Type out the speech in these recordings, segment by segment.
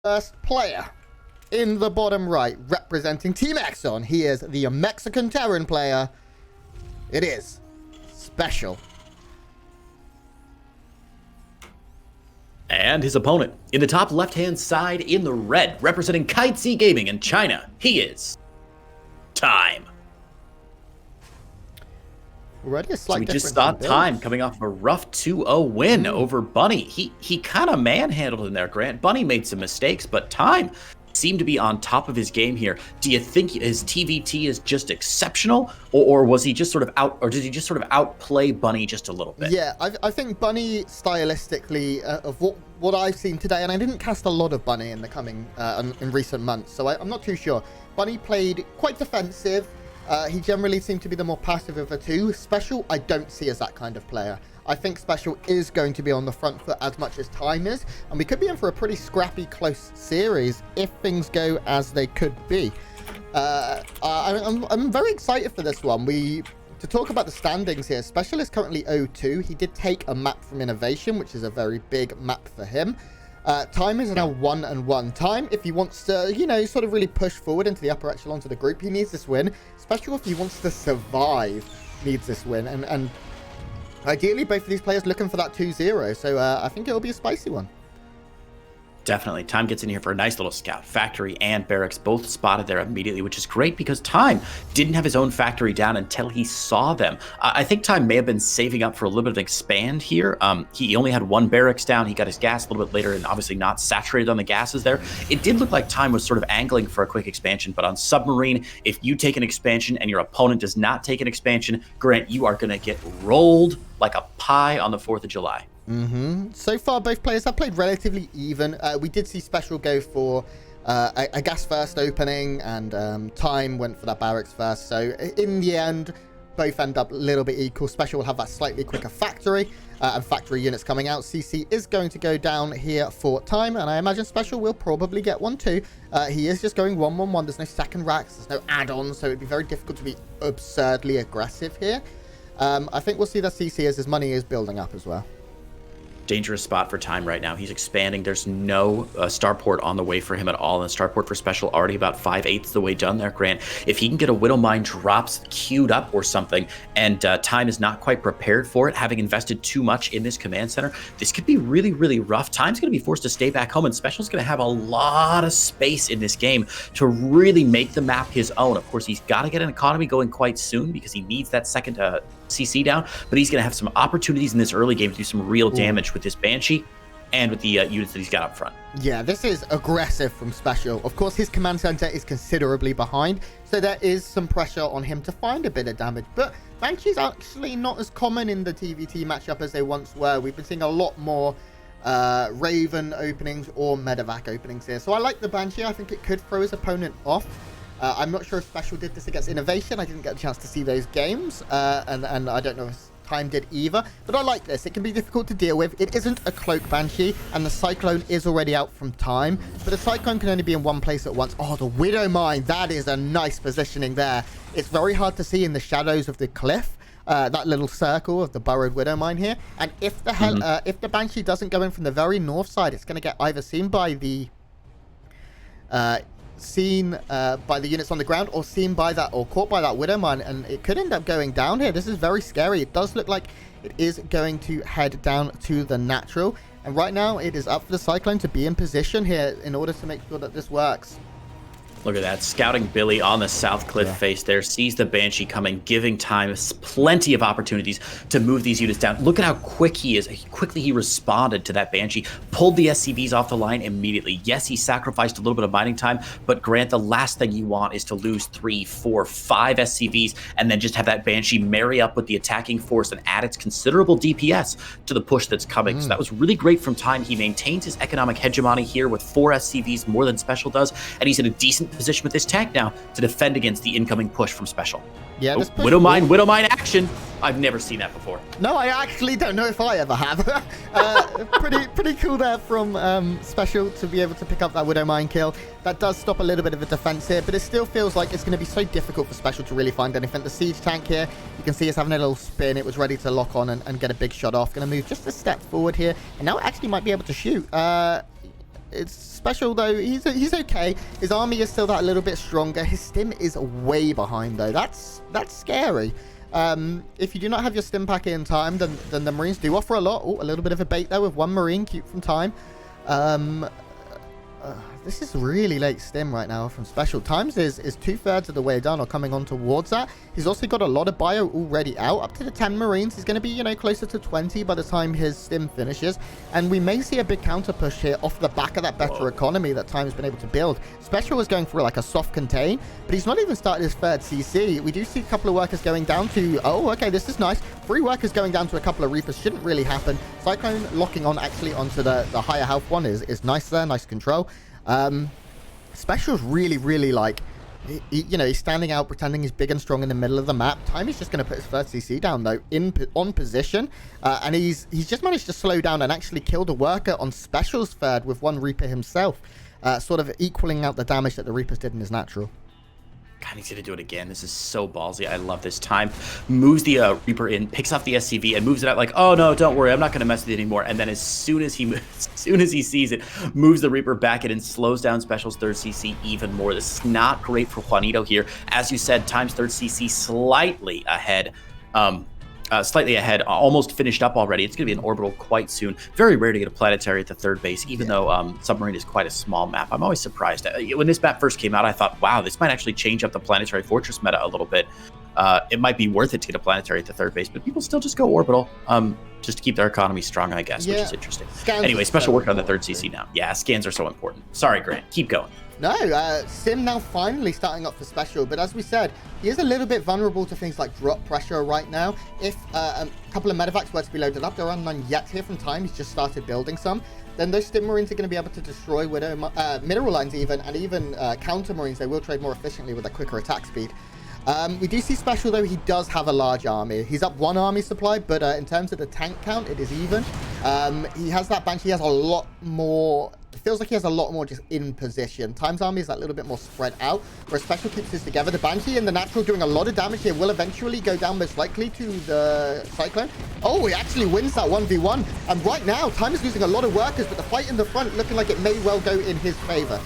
First player in the bottom right, representing Team Exxon. He is the Mexican Terran player. It is SpeCial. And his opponent, in the top left-hand side in the red, representing Katowice Gaming in China, he is Time. Already a slight so we difference just saw in build. Time coming off of a rough 2-0 win over Bunny. He kind of manhandled in there, Grant. Bunny made some mistakes, but Time seemed to be on top of his game here. Do you think his TVT is just exceptional, or was he just sort of out, or did he just sort of outplay Bunny just a little bit? Yeah, I think Bunny stylistically of what I've seen today, and I didn't cast a lot of Bunny in the coming in recent months, so I'm not too sure. Bunny played quite defensive. He generally seemed to be the more passive of the two. SpeCial, I don't see as that kind of player. I think SpeCial is going to be on the front foot as much as Time is, and we could be in for a pretty scrappy, close series if things go as they could be. I'm very excited for this one. To talk about the standings here, SpeCial is currently 0-2. He did take a map from Innovation, which is a very big map for him. Time is now 1-1. Time, if he wants to, sort of really push forward into the upper echelons of the group, he needs this win. SpeCial, if he wants to survive, needs this win. And ideally, both of these players looking for that 2-0. So I think it'll be a spicy one. Definitely. Time gets in here for a nice little scout. Factory and barracks both spotted there immediately, which is great because Time didn't have his own factory down until he saw them. I think Time may have been saving up for a little bit of an expand here. He only had one barracks down. He got his gas a little bit later and obviously not saturated on the gases there. It did look like Time was sort of angling for a quick expansion, but on Submarine, if you take an expansion and your opponent does not take an expansion, Grant, you are going to get rolled like a pie on the 4th of July. So far, both players have played relatively even. We did see SpeCial go for a gas first opening, and Time went for that barracks first. So in the end, both end up a little bit equal. SpeCial will have that slightly quicker factory, and factory units coming out. CC is going to go down here for Time, and I imagine SpeCial will probably get one too. He is just going 1-1-1. There's no second racks, there's no add-ons, so it'd be very difficult to be absurdly aggressive here. I think we'll see that CC as his money is building up as well. Dangerous spot for Time right now. He's expanding. There's no starport on the way for him at all, and the starport for SpeCial already about 5/8 the way done there, Grant. If he can get a Widow Mine drops queued up or something, and Time is not quite prepared for it, having invested too much in this command center, this could be really, really rough. Time's going to be forced to stay back home, and SpeCial's going to have a lot of space in this game to really make the map his own. Of course, he's got to get an economy going quite soon because he needs that second CC down, but he's going to have some opportunities in this early game to do some real damage with this Banshee and with the units that he's got up front. Yeah, this is aggressive from SpeCial. Of course, his command center is considerably behind, so there is some pressure on him to find a bit of damage, but Banshee's actually not as common in the TVT matchup as they once were. We've been seeing a lot more Raven openings or Medevac openings here, so I like the Banshee. I think it could throw his opponent off. I'm not sure if SpeCial did this against Innovation. I didn't get a chance to see those games, and I don't know if Time did either, but I like this. It can be difficult to deal with. It isn't a Cloak Banshee, and the Cyclone is already out from Time, but the Cyclone can only be in one place at once. Oh, the Widow Mine, that is a nice positioning there. It's very hard to see in the shadows of the cliff, that little circle of the burrowed Widow Mine here, and if the Banshee doesn't go in from the very north side, it's going to get either seen by the units on the ground, or seen by that, or caught by that Widow Mine, and it could end up going down here. This is very scary. It does look like it is going to head down to the natural, and right now it is up for the Cyclone to be in position here in order to make sure that this works. Look at that. Scouting Billy on the south cliff face there. Sees the Banshee coming, giving Time plenty of opportunities to move these units down. Look at how quick he is. Quickly he responded to that Banshee. Pulled the SCVs off the line immediately. Yes, he sacrificed a little bit of mining time, but Grant, the last thing you want is to lose 3, 4, 5 SCVs and then just have that Banshee marry up with the attacking force and add its considerable DPS to the push that's coming. So that was really great from Time. He maintains his economic hegemony here with 4 SCVs, more than SpeCial does, and he's in a decent position with this tank now to defend against the incoming push from SpeCial. Yeah, this Widow Mine action. I've never seen that before. No, I actually don't know if I ever have. Pretty cool there from SpeCial to be able to pick up that Widow Mine kill. That does stop a little bit of a defense here, but it still feels like it's going to be so difficult for SpeCial to really find anything. The siege tank here, you can see it's having a little spin. It was ready to lock on and get a big shot off. Going to move just a step forward here, and now it actually might be able to shoot. It's Special, though. He's okay. His army is still that little bit stronger. His stim is way behind, though. That's scary. If you do not have your stim pack in time, then the Marines do offer a lot. Oh, a little bit of a bait there with one Marine, cute from time. This is really late stim right now from Special. Times is 2/3 of the way done or coming on towards that. He's also got a lot of bio already out. Up to the 10 Marines. He's going to be, you know, closer to 20 by the time his stim finishes. And we may see a big counter push here off the back of that better economy that Time's been able to build. Special was going for like a soft contain, but he's not even started his third CC. We do see a couple of workers going down to, oh, okay, this is nice. 3 workers going down to a couple of Reapers shouldn't really happen. Cyclone locking on actually onto the higher health one is nice there, nice control. Special's really like, you know, he's standing out, pretending he's big and strong in the middle of the map. Time is just going to put his first CC down, though, on position. And he's just managed to slow down and actually kill the worker on Special's third with 1 Reaper himself, sort of equaling out the damage that the Reapers did in his natural. God, he's going to do it again. This is so ballsy. I love this. Time moves the Reaper in, picks off the SCV, and moves it out like, oh, no, don't worry. I'm not going to mess with it anymore. And then as soon as he sees it, moves the Reaper back in and slows down Special's third CC even more. This is not great for Juanito here. As you said, Time's third CC slightly ahead. Almost finished up already. It's going to be an orbital quite soon. Very rare to get a planetary at the third base, even though Submarine is quite a small map. I'm always surprised. When this map first came out, I thought, wow, this might actually change up the planetary fortress meta a little bit. It might be worth it to get a planetary at the third base, but people still just go orbital, just to keep their economy strong, I guess, which is interesting. Anyway, Special working on the third CC now. Yeah, scans are so important. Sorry, Grant. Keep going. No, Sim now finally starting up for Special, but as we said, he is a little bit vulnerable to things like drop pressure right now. If a couple of medevacs were to be loaded up, there aren't none yet here from Time. He's just started building some. Then those Stim Marines are going to be able to destroy Widow, mineral lines even counter Marines. They will trade more efficiently with a quicker attack speed. We do see Special, though. He does have a large army. He's up 1 army supply, but in terms of the tank count, it is even. He has that Banshee. He has a lot more. It feels like he has a lot more just in position. Time's army is that little bit more spread out, where Special keeps this together. The Banshee and the Natural doing a lot of damage here will eventually go down most likely to the Cyclone. Oh, he actually wins that 1v1. And right now, Time is losing a lot of workers, but the fight in the front looking like it may well go in his favor.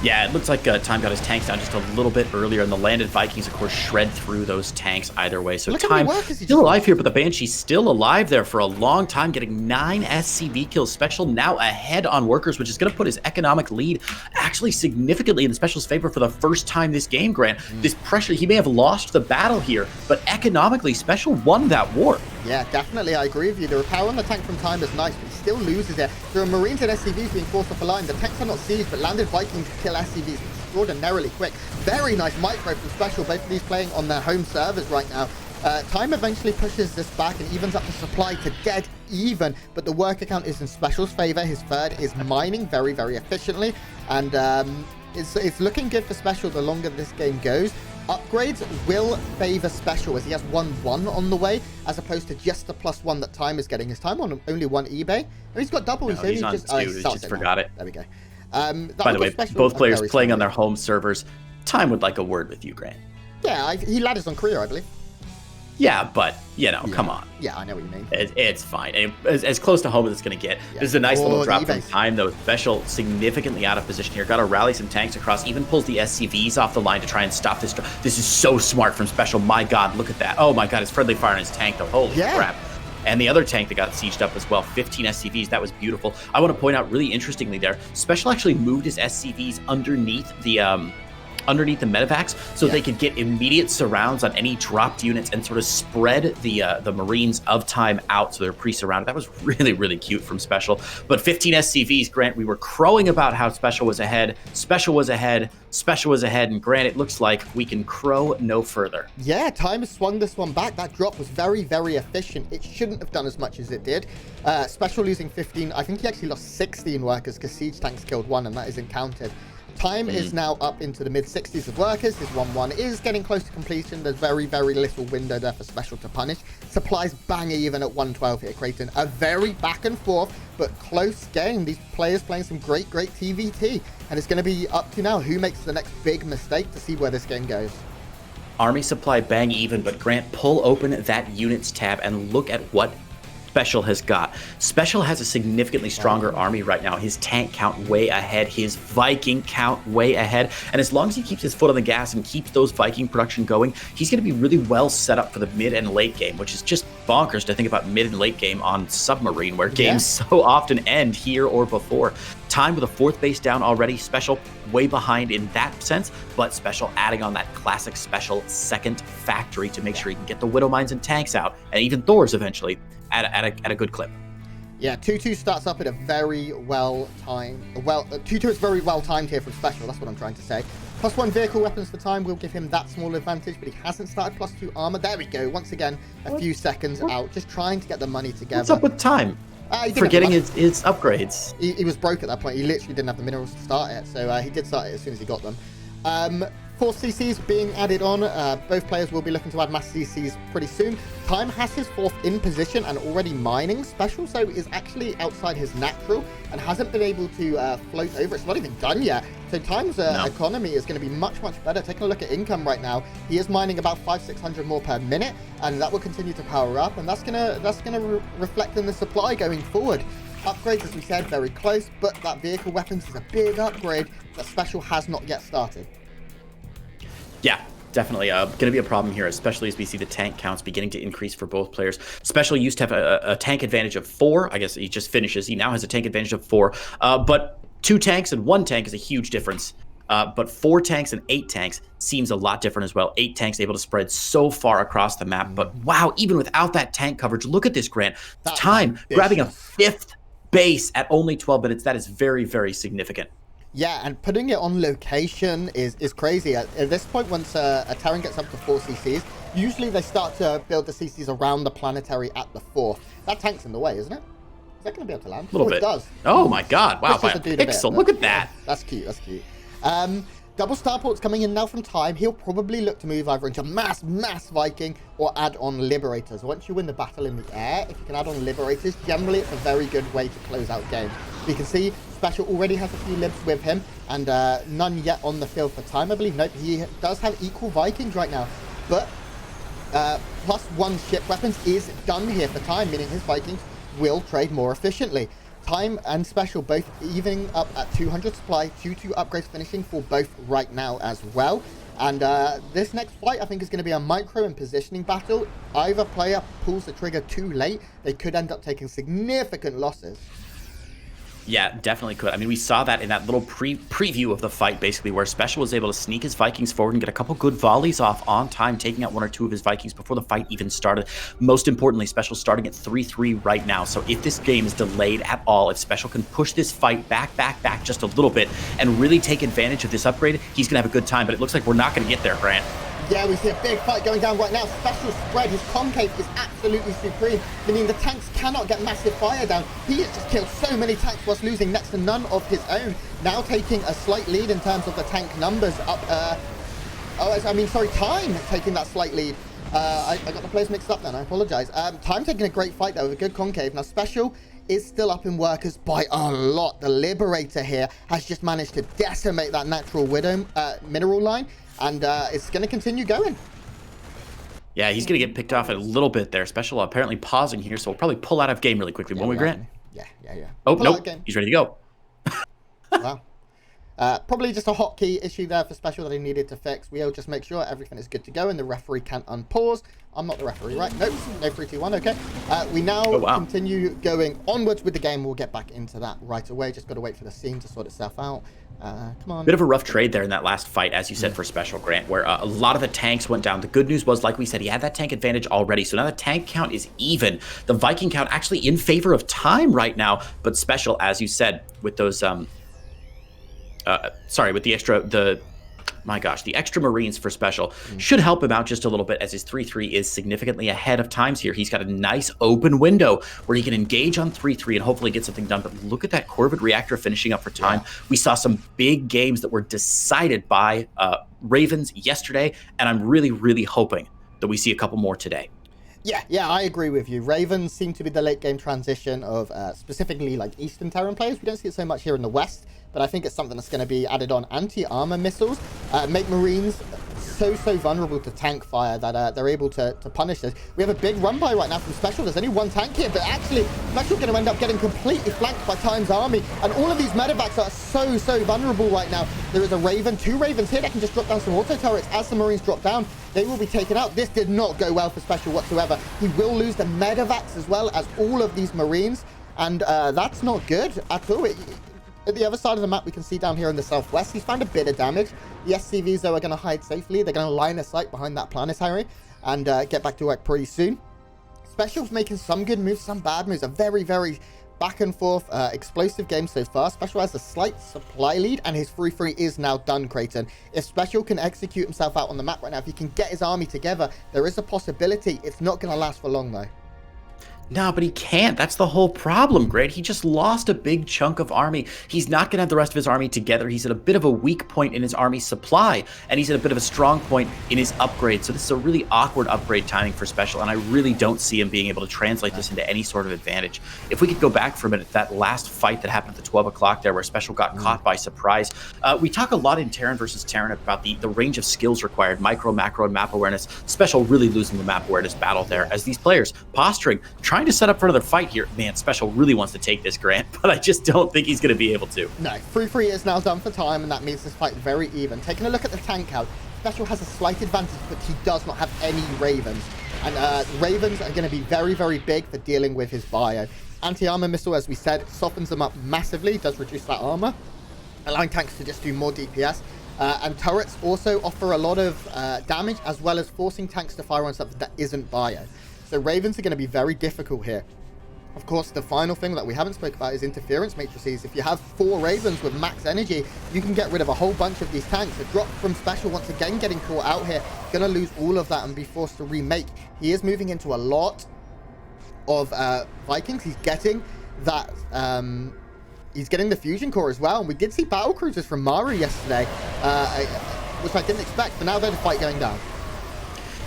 Yeah, it looks like Time got his tanks down just a little bit earlier, and the landed Vikings, of course, shred through those tanks either way. So Time still alive here, but the Banshee's still alive there for a long time, getting 9 SCV kills. Special now ahead on workers, which is going to put his economic lead actually significantly in the Special's favor for the first time this game, Grant. This pressure, he may have lost the battle here, but economically, Special won that war. Yeah, definitely, I agree with you. The repair on the tank from Time is nice, but he still loses it. There are Marines and SCVs being forced off the line. The tanks are not seized, but landed Vikings kill SCVs extraordinarily quick. Very nice micro from Special. Both of these playing on their home servers right now. Time eventually pushes this back and evens up the supply to dead even, but the worker count is in Special's favor. His third is mining very, very efficiently, and it's looking good for Special the longer this game goes. Upgrades will favor Special as he has 1-1 on the way, as opposed to just the +1 that Time is getting. His Time on only 1 eBay. Oh, he's got double. No, he's on 2. He just forgot it. There we go. By the way, both players playing on their home servers. Time would like a word with you, Grant. Yeah, he ladders on Korea, I believe. Yeah, but, you know, come on. Yeah, I know what you mean. It's fine. And as close to home as it's going to get. Yeah. This is a nice little drop from Time, though. Special significantly out of position here. Got to rally some tanks across. Even pulls the SCVs off the line to try and stop this. This is so smart from Special. My God, look at that. Oh, my God. His friendly fire on his tank, though. Holy crap. And the other tank that got sieged up as well, 15 SCVs. That was beautiful. I want to point out really interestingly there, Special actually moved his SCVs underneath the medevacs so they could get immediate surrounds on any dropped units and sort of spread the Marines of Time out so they're pre-surrounded. That was really, really cute from Special. But 15 SCVs, Grant, we were crowing about how Special was ahead, and Grant, it looks like we can crow no further. Yeah, Time has swung this one back. That drop was very, very efficient. It shouldn't have done as much as it did. Special losing 15. I think he actually lost 16 workers because siege tanks killed 1, and that isn't counted. Time is now up into the mid-60s of workers. His 1-1 is getting close to completion. There's very, very little window there for Special to punish. Supplies bang even at 112 here, Creighton. A very back and forth, but close game. These players playing some great, great TVT. And it's going to be up to now who makes the next big mistake to see where this game goes. Army supply bang even, but Grant, pull open that units tab and look at what SpeCial has got. SpeCial has a significantly stronger army right now. His tank count way ahead, his Viking count way ahead. And as long as he keeps his foot on the gas and keeps those Viking production going, he's going to be really well set up for the mid and late game, which is just bonkers to think about mid and late game on Submarine, where games so often end here or before. Time with a 4th base down already. SpeCial way behind in that sense, but SpeCial adding on that classic SpeCial second factory to make sure he can get the Widow Mines and tanks out, and even Thors eventually at a good clip. Yeah, 2-2 starts up at a very well timed. 2-2 is very well timed here from SpeCial. That's what I'm trying to say. +1 vehicle weapons for time will give him that small advantage, but he hasn't started +2 armor. There we go. Once again, a few seconds out, just trying to get the money together. What's up with time? Forgetting his upgrades. He was broke at that point. He literally didn't have the minerals to start it, so he did start it as soon as he got them. 4 CCs being added on. Both players will be looking to add mass CCs pretty soon. Time has his 4th in position and already mining. SpeCial, so is actually outside his natural and hasn't been able to float over. It's not even done yet. So Time's economy is going to be much, much better. Taking a look at income right now, he is mining about 500-600 more per minute, and that will continue to power up, and that's gonna reflect in the supply going forward. Upgrades, as we said, very close, but that vehicle weapons is a big upgrade that SpeCial has not yet started. Yeah, definitely going to be a problem here, especially as we see the tank counts beginning to increase for both players. SpeCial used to have a tank advantage of 4. I guess he just finishes. He now has a tank advantage of 4. But 2 tanks and 1 tank is a huge difference. But 4 tanks and 8 tanks seems a lot different as well. 8 tanks able to spread so far across the map. But wow, even without that tank coverage, look at this, Grant. Time grabbing a 5th base at only 12 minutes. That is very, very significant. Yeah, and putting it on location is crazy. At this point, once a Terran gets up to 4 CCs, usually they start to build the CCs around the planetary at the 4. That tank's in the way, isn't it? Is that going to be able to land? A little bit. It does. Oh my god, wow. Pixel, look at that. That's cute, that's cute. Double starports coming in now from Time. He'll probably look to move either into mass Viking or add on Liberators. Once you win the battle in the air, if you can add on Liberators, generally it's a very good way to close out games. You can see SpeCial already has a few libs with him, and none yet on the field for Time, I believe. Nope, he does have equal Vikings right now, but +1 ship weapons is done here for Time, meaning his Vikings will trade more efficiently. Time and SpeCial both evening up at 200 supply, 2-2 upgrades finishing for both right now as well. And this next fight, I think, is going to be a micro and positioning battle. Either player pulls the trigger too late, they could end up taking significant losses. Yeah, definitely could. I mean, we saw that in that little preview of the fight, basically, where SpeCial was able to sneak his Vikings forward and get a couple good volleys off on time, taking out 1 or 2 of his Vikings before the fight even started. Most importantly, SpeCial starting at 3-3 right now. So if this game is delayed at all, if SpeCial can push this fight back just a little bit and really take advantage of this upgrade, he's going to have a good time. But it looks like we're not going to get there, Grant. Yeah, we see a big fight going down right now. SpeCial spread, his concave is absolutely supreme, meaning the tanks cannot get massive fire down. He has just killed so many tanks whilst losing next to none of his own. Now taking a slight lead in terms of the tank numbers up. Time taking that slight lead. I got the players mixed up then, I apologize. Time taking a great fight though with a good concave. Now SpeCial is still up in workers by a lot. The Liberator here has just managed to decimate that natural widow mineral line. And it's going to continue going. Yeah, he's going to get picked off a little bit there. SpeCial apparently pausing here, so we'll probably pull out of game really quickly, won't we, Grant? Yeah. Oh, nope. He's ready to go. Wow. Probably just a hotkey issue there for SpeCial that he needed to fix. We'll just make sure everything is good to go and the referee can unpause. I'm not the referee, right? Nope. No 3, 2, 1. Okay. We now continue going onwards with the game. We'll get back into that right away. Just got to wait for the scene to sort itself out. Come on. Bit of a rough trade there in that last fight, as you said, for SpeCial, Grant, where a lot of the tanks went down. The good news was, like we said, he had that tank advantage already. So now the tank count is even. The Viking count actually in favor of Time right now. But SpeCial, as you said, with those with the extra Marines for SpeCial should help him out just a little bit, as his 3-3 is significantly ahead of Times here. He's got a nice open window where he can engage on 3-3 and hopefully get something done. But look at that Corvid reactor finishing up for Time. Yeah. We saw some big games that were decided by Ravens yesterday, and I'm really, really hoping that we see a couple more today. Yeah, I agree with you. Ravens seem to be the late game transition of specifically like Eastern Terran players. We don't see it so much here in the West, but I think it's something that's going to be added on. Anti-armor missiles make Marines so vulnerable to tank fire that they're able to punish this. We have a big run by right now from SpeCial. There's only one tank here, but actually SpeCial going to end up getting completely flanked by Time's army, and all of these medevacs are so vulnerable right now. There is a Raven, 2 Ravens here that can just drop down some auto turrets. As the Marines drop down, they will be taken out. This did not go well for SpeCial whatsoever. He will lose the medevacs as well as all of these Marines, and that's not good at all. At the other side of the map, we can see down here in the southwest, he's found a bit of damage. The SCVs, though, are going to hide safely. They're going to line of sight behind that planetary and get back to work pretty soon. SpeCial's making some good moves, some bad moves. A very back and forth explosive game so far. SpeCial has a slight supply lead, and his 3-3 is now done, Creighton. If SpeCial can execute himself out on the map right now, if he can get his army together, there is a possibility. It's not going to last for long, though. No, but he can't. That's the whole problem, Grant. He just lost a big chunk of army. He's not going to have the rest of his army together. He's at a bit of a weak point in his army supply, and he's at a bit of a strong point in his upgrade. So this is a really awkward upgrade timing for SpeCial, and I really don't see him being able to translate this into any sort of advantage. If we could go back for a minute, that last fight that happened at the 12 o'clock there where SpeCial got caught by surprise, we talk a lot in Terran versus Terran about the range of skills required, micro, macro, and map awareness. SpeCial really losing the map awareness battle there as these players posturing, trying to set up for another fight here. Man, SpeCial really wants to take this, Grant, but I just don't think he's going to be able to. No, 3-3 is now done for Time, and that means this fight very even. Taking a look at the tank count, SpeCial has a slight advantage, but he does not have any Ravens. And Ravens are going to be very big for dealing with his bio. Anti-armor missile, as we said, softens them up massively, does reduce that armor, allowing tanks to just do more DPS. And turrets also offer a lot of damage, as well as forcing tanks to fire on something that isn't bio. So Ravens are going to be very difficult here. Of course, the final thing that we haven't spoke about is interference matrices. If you have 4 Ravens with max energy, you can get rid of a whole bunch of these tanks. A drop from SpeCial, once again getting caught out here, going to lose all of that and be forced to remake. He is moving into a lot of Vikings. He's getting that... he's getting the fusion core as well. And we did see battle cruisers from Maru yesterday, which I didn't expect, but now there's a fight going down.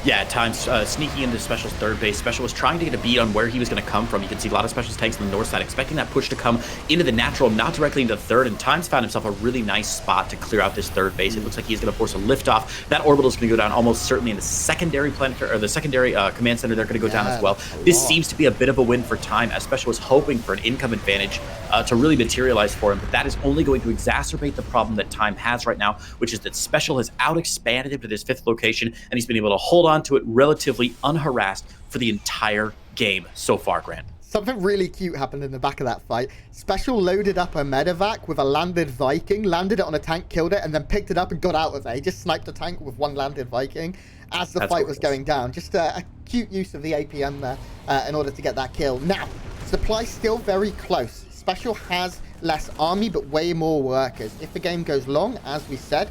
Yeah, at times sneaking into SpeCial's third base. SpeCial was trying to get a beat on where he was going to come from. You can see a lot of SpeCial's tanks on the north side, expecting that push to come into the natural, not directly into the third. And Times found himself a really nice spot to clear out this third base. It looks like he's going to force a liftoff. That orbital is going to go down almost certainly in the secondary planetary, or the secondary command center. They're going to go down as well. This seems to be a bit of a win for Time, as SpeCial was hoping for an income advantage to really materialize for him. But that is only going to exacerbate the problem that Time has right now, which is that SpeCial has out-expanded him to this 5th location, and he's been able to hold on to it relatively unharassed for the entire game so far, Grant. Something really cute happened in the back of that fight. SpeCial loaded up a medevac with a landed Viking, landed it on a tank, killed it, and then picked it up and got out of it. He just sniped a tank with 1 landed Viking as the fight was going down. Just a cute use of the APM there in order to get that kill. Now, supply still very close. SpeCial has less army, but way more workers. If the game goes long, as we said,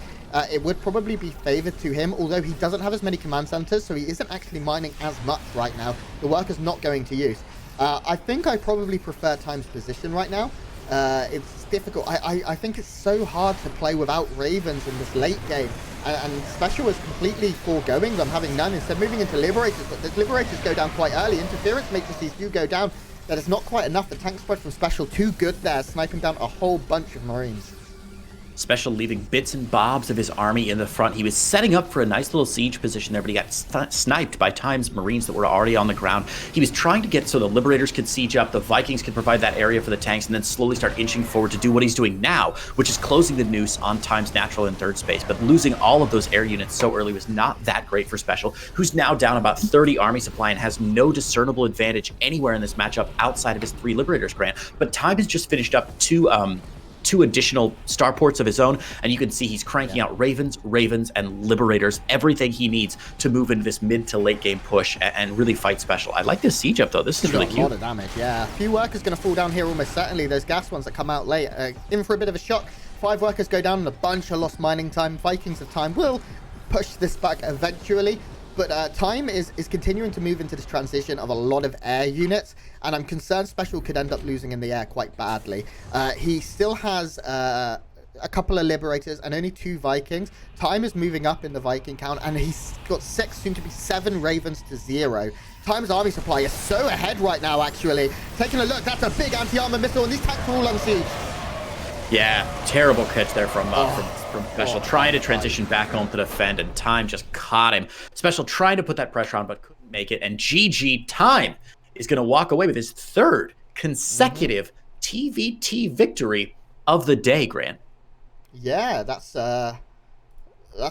it would probably be favored to him, although he doesn't have as many command centers, so he isn't actually mining as much right now. The worker's not going to use. I think I probably prefer Time's position right now. It's difficult. I think it's so hard to play without Ravens in this late game, and SpeCial is completely foregoing them, having none, instead moving into Liberators, but the Liberators go down quite early. Interference matrices do go down. That is not quite enough. The tank spread from SpeCial too good there, sniping down a whole bunch of Marines. SpeCial leaving bits and bobs of his army in the front. He was setting up for a nice little siege position there, but he got sniped by Time's Marines that were already on the ground. He was trying to get so the Liberators could siege up, the Vikings could provide that area for the tanks, and then slowly start inching forward to do what he's doing now, which is closing the noose on Time's natural and third space. But losing all of those air units so early was not that great for SpeCial, who's now down about 30 army supply and has no discernible advantage anywhere in this matchup outside of his 3 Liberators, Grant. But Time has just finished up 2 additional starports of his own, and you can see he's cranking out Ravens, and Liberators, everything he needs to move into this mid to late game push and really fight SpeCial. I like this siege up though. This is really cute. A lot of damage, yeah. A few workers going to fall down here almost certainly. Those gas ones that come out late, in for a bit of a shock. 5 workers go down and a bunch of lost mining time. Vikings of Time will push this back eventually. But Time is continuing to move into this transition of a lot of air units, and I'm concerned SpeCial could end up losing in the air quite badly. He still has a couple of Liberators and only 2 Vikings. Time is moving up in the Viking count, and he's got 6, soon to be 7 Ravens to 0. Time's army supply is so ahead right now, actually. Taking a look, that's a big anti-armor missile, and these tanks are all on siege. Yeah, terrible catch there from SpeCial, trying to transition back home to defend, and Time just caught him. SpeCial trying to put that pressure on, but couldn't make it. And GG Time is going to walk away with his third consecutive TVT victory of the day, Grant. Yeah, that's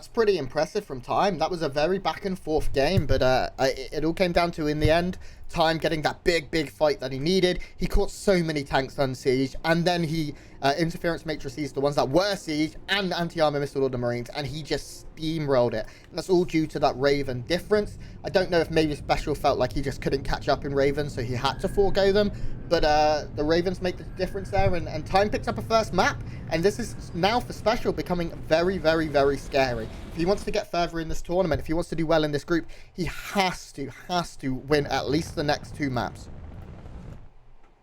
pretty impressive from Time. That was a very back and forth game, but it all came down to, in the end, Time getting that big fight that he needed. He caught so many tanks on siege, and then he interference matrices, the ones that were siege, and anti-armor missile order marines, and he just steamrolled it. And that's all due to that Raven difference. I don't know if maybe SpeCial felt like he just couldn't catch up in Raven, so he had to forego them. But the Ravens make the difference there, and Time picks up a first map, and this is now for SpeCial becoming very scary. If he wants to get further in this tournament, if he wants to do well in this group, he has to win at least the next 2 maps.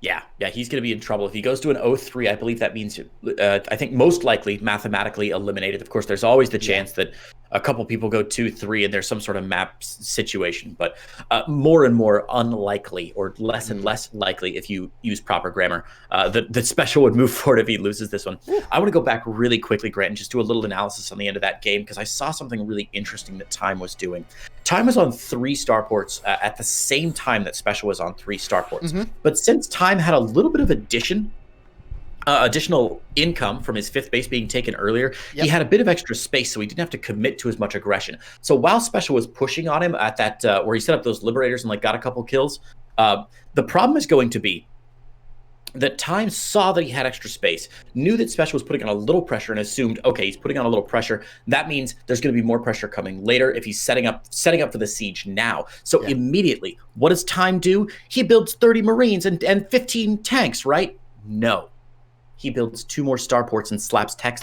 Yeah, he's going to be in trouble. If he goes to an 0-3, I believe that means, I think most likely mathematically eliminated. Of course, there's always the chance that a couple people go 2-3 and there's some sort of map situation, but more and more unlikely, or less and less likely, if you use proper grammar, that SpeCial would move forward if he loses this one. I want to go back really quickly, Grant, and just do a little analysis on the end of that game, because I saw something really interesting that Time was doing. Time was on 3 starports at the same time that SpeCial was on 3 starports. But since Time had a little bit of additional income from his 5th base being taken earlier, he had a bit of extra space, so he didn't have to commit to as much aggression. So while SpeCial was pushing on him at that, where he set up those liberators and got a couple kills, the problem is going to be that Time saw that he had extra space, knew that SpeCial was putting on a little pressure, and assumed, okay, he's putting on a little pressure. That means there's going to be more pressure coming later if he's setting up for the siege now. So immediately, what does Time do? He builds 30 Marines and 15 tanks, right? No. He builds 2 more starports and slaps tech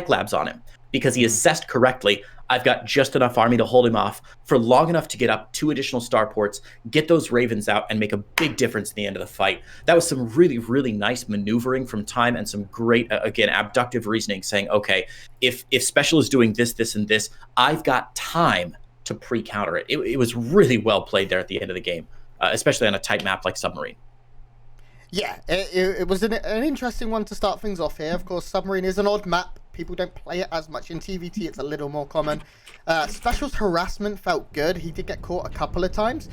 labs on him, because he assessed correctly, I've got just enough army to hold him off for long enough to get up 2 additional starports, get those Ravens out, and make a big difference in the end of the fight. That was some really nice maneuvering from Time, and some great, again, abductive reasoning, saying, okay, if SpeCial is doing this, and this, I've got time to pre-counter it. It was really well played there at the end of the game, especially on a tight map like Submarine. Yeah, it was an interesting one to start things off here. Of course, Submarine is an odd map. People don't play it as much. In TVT, it's a little more common. SpeCial's harassment felt good. He did get caught a couple of times.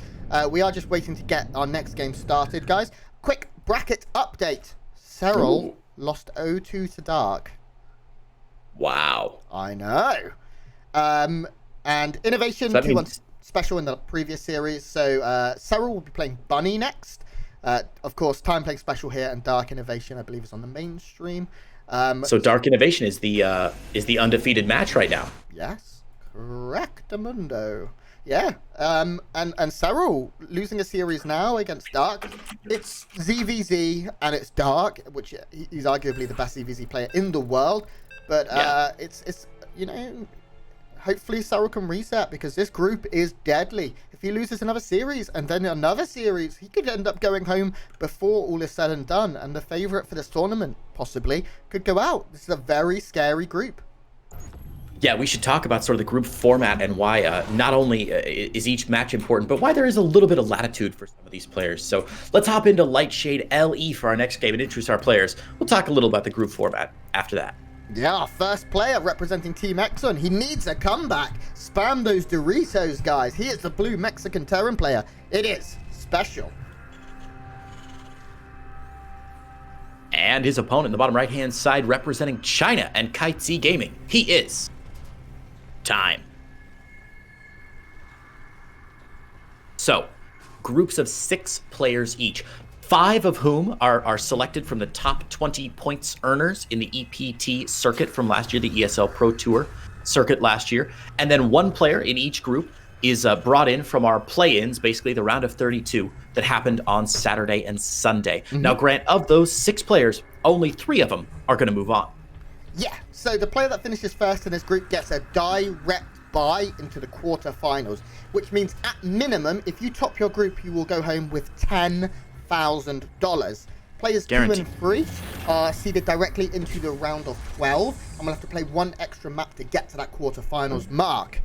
We are just waiting to get our next game started, guys. Quick bracket update. SpeCial lost 0-2 to Dark. Wow. I know. And Innovation, So 2-1 SpeCial in the previous series. So SpeCial will be playing Bunny next. Of course, Time playing SpeCial here, and Dark Innovation, I believe, is on the mainstream. So Dark Innovation is the undefeated match right now. Yes, correctamundo. Yeah, and SpeCial losing a series now against Dark. It's ZVZ and it's Dark, which he's arguably the best ZVZ player in the world. But it's hopefully SpeCial can reset, because this group is deadly. If he loses another series and then another series, he could end up going home before all is said and done, and the favorite for this tournament possibly could go out. This is a very scary group. Yeah, we should talk about sort of the group format and why not only is each match important, but why there is a little bit of latitude for some of these players. So let's hop into Lightshade LE for our next game and introduce our players. We'll talk a little about the group format after that. Yeah, first player representing Team Exxon. He needs a comeback. Spam those Doritos, guys. He is the blue Mexican Terran player. It is SpeCial. And his opponent in the bottom right-hand side representing China and Katowice Gaming. He is Time. So, groups of 6 players each. 5 of whom are selected from the top 20 points earners in the EPT circuit from last year, the ESL Pro Tour circuit last year. And then 1 player in each group is brought in from our play-ins, basically the round of 32 that happened on Saturday and Sunday. Now, Grant, of those 6 players, only 3 of them are going to move on. Yeah, so the player that finishes first in this group gets a direct bye into the quarterfinals, which means at minimum, if you top your group, you will go home with $10,000. Players Guaranteed. 2 and 3 are seeded directly into the round of 12, and will have to play 1 extra map to get to that quarterfinals mark.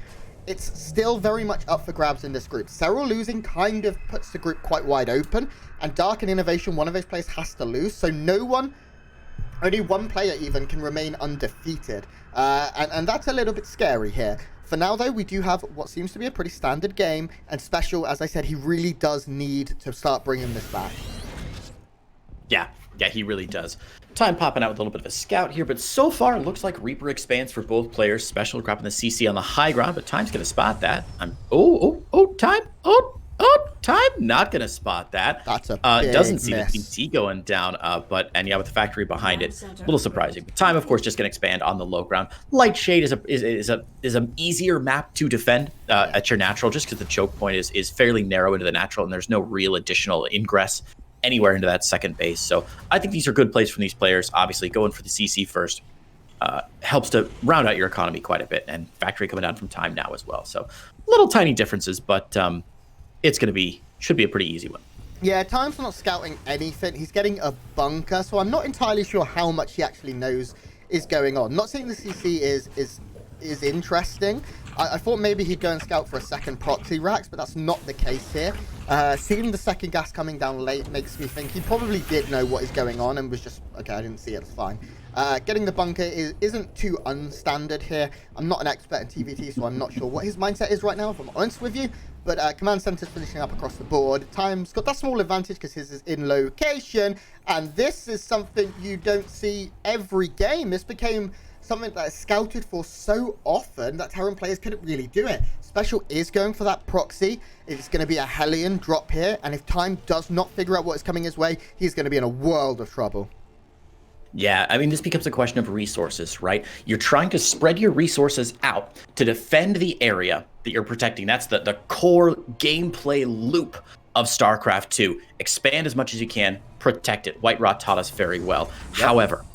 It's still very much up for grabs in this group. SpeCial losing kind of puts the group quite wide open, and Dark and Innovation, one of those players has to lose, so no one Only one player even can remain undefeated, and that's a little bit scary here. For now, though, we do have what seems to be a pretty standard game, and SpeCial, as I said, he really does need to start bringing this back. Yeah, he really does. Time popping out with a little bit of a scout here, but so far it looks like Reaper expands for both players. SpeCial grabbing the CC on the high ground, but Time's gonna spot that. Time not gonna spot that. That's a big doesn't see miss. the TT going down, and with the factory behind it, a little surprising. But Time, of course, just gonna expand on the low ground. Light Shade is an easier map to defend at your natural, just because the choke point is fairly narrow into the natural, and there's no real additional ingress anywhere into that second base. So I think these are good plays from these players. Obviously, going for the CC first helps to round out your economy quite a bit, and factory coming down from Time now as well. So little tiny differences, but it's should be a pretty easy one. Yeah, Time's not scouting anything. He's getting a bunker, so I'm not entirely sure how much he actually knows is going on. Not saying the CC is interesting. I thought maybe he'd go and scout for a second proxy racks, but that's not the case here. Seeing the second gas coming down late makes me think he probably did know what is going on and was just, okay, I didn't see it, it's fine. Getting the bunker isn't too unstandard here. I'm not an expert in TVT, so I'm not sure what his mindset is right now, if I'm honest with you. But command center's finishing up across the board. Time's got that small advantage because his is in location, and this is something you don't see every game. This became something that is scouted for so often that Terran players couldn't really do it. SpeCial is going for that proxy. It's going to be a Hellion drop here, and if Time does not figure out what is coming his way, he's going to be in a world of trouble. Yeah, I mean, this becomes a question of resources, right? You're trying to spread your resources out to defend the area that you're protecting. That's the core gameplay loop of StarCraft 2. Expand as much as you can, protect it. White Rot taught us very well. Yep. However,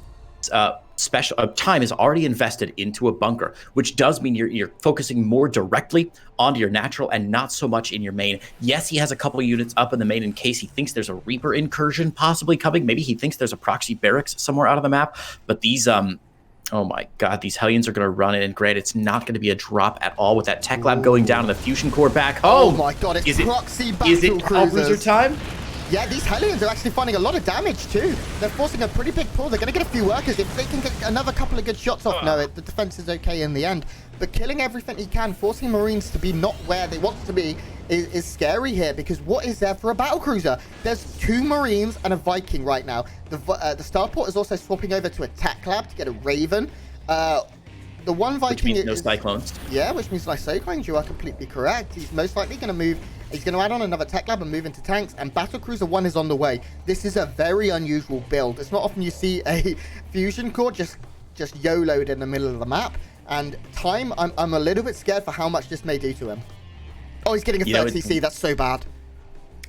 Time is already invested into a bunker, which does mean you're focusing more directly onto your natural and not so much in your main. Yes, he has a couple of units up in the main in case he thinks there's a Reaper incursion possibly coming. Maybe he thinks there's a proxy barracks somewhere out of the map. But these, oh my God, these Hellions are going to run in. And granted, it's not going to be a drop at all with that tech lab going down and the fusion core back home. Oh my God, it's proxy battle Is it cruiser time? Yeah, these Hellions are actually finding a lot of damage too. They're forcing a pretty big pull. They're going to get a few workers. If they can get another couple of good shots off, no, the defense is okay in the end. But killing everything he can, forcing Marines to be not where they want to be, is scary here, because what is there for a battlecruiser? There's 2 Marines and a Viking right now. The starport is also swapping over to a tech lab to get a Raven. The one Viking which means no Cyclones. Yeah, which means no Cyclones. You are completely correct. He's most likely going to move. He's going to add on another tech lab and move into tanks, and Battlecruiser 1 is on the way. This is a very unusual build. It's not often you see a fusion core just YOLO'd in the middle of the map. And Time, I'm a little bit scared for how much this may do to him. Oh, he's getting a third CC. That's so bad.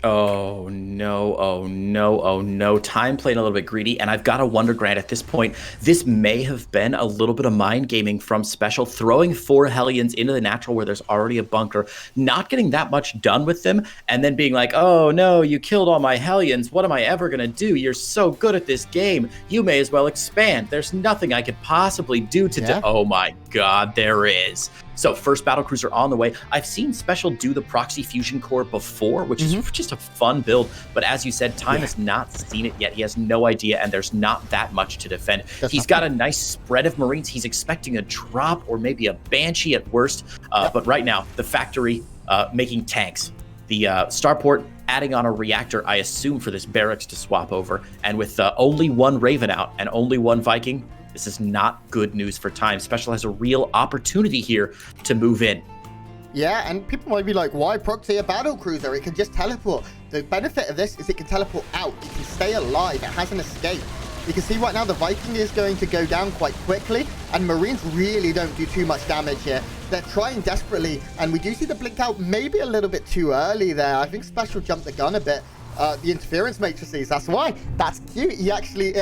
Oh no, oh no, oh no. Time playing a little bit greedy, and I've got to wonder, Grant, at this point, this may have been a little bit of mind gaming from SpeCial, throwing 4 Hellions into the natural where there's already a bunker, not getting that much done with them, and then being like, oh no, you killed all my Hellions. What am I ever going to do? You're so good at this game. You may as well expand. There's nothing I could possibly do to Oh my God, there is. So first battlecruiser on the way. I've seen SpeCial do the proxy fusion core before, which is just a fun build. But as you said, Time has not seen it yet. He has no idea, and there's not that much to defend. He's got a nice spread of Marines. He's expecting a drop or maybe a Banshee at worst. But right now, the factory making tanks. The starport adding on a reactor, I assume, for this barracks to swap over. And with only 1 Raven out and only 1 Viking, this is not good news for Time. SpeCial has a real opportunity here to move in. Yeah, and people might be like, why proxy a battlecruiser? It can just teleport. The benefit of this is it can teleport out. It can stay alive. It has an escape. You can see right now the Viking is going to go down quite quickly, and Marines really don't do too much damage here. They're trying desperately, and we do see the blink out maybe a little bit too early there. I think SpeCial jumped the gun a bit. The interference matrices, that's why. That's cute. He actually...